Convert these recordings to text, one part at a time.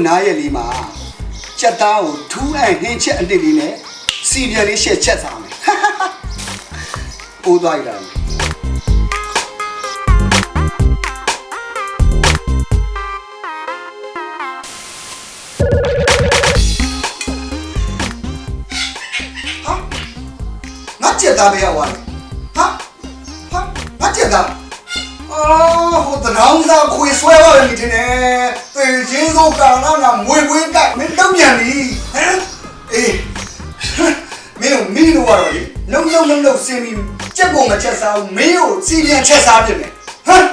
နားရဲ့လေးမှာကြက်သားကိုထူးအဟင်းချက်အတစ်လေးနဲ့စီပြန်လေးရှက်ချက်စားမယ်ပိုးသွားရတာငါကြက်သားပဲရောက်သွားတယ်ငါကြက်သားဟိုတရောင်းစားခွေဆွဲပါလေဒီနဲ့တေချင်းစိုးကာလာနာမွေကွင်းကမင်းတော့ပြန်ပြီဟမ်အေးမင်းတို့ကတော့လေလုံးစင်ပြီးကြက်ကုန်မချက်စားဘူးမင်းကိုစီပြန်ချက်စားပြင်မယ်ဟမ်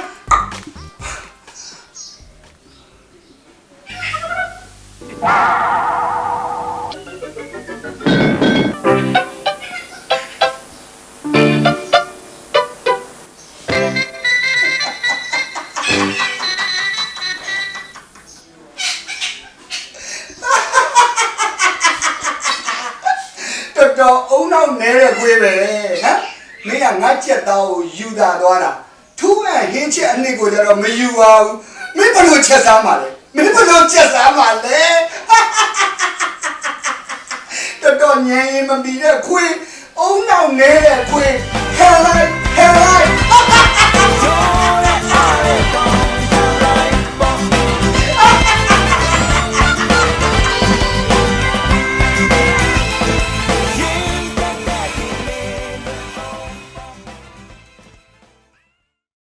တော်အုံနောက်နေတဲ့ခွေးပဲဟမ်မင်းကငါကြက်သားကိုယူတာသွားတာထူးမဲ့ဟင်းချက်အနစ်ကိုကြတော့မယူပါဘူးမင်းဘယ်လိုချက်စားမှာလဲမင်းဘယ်လိုချက်စားမှာလဲတော်ငြိမ်မပြီးတဲ့ခွေးအုံနောက်နေတဲ့ခွေးခံလိုက်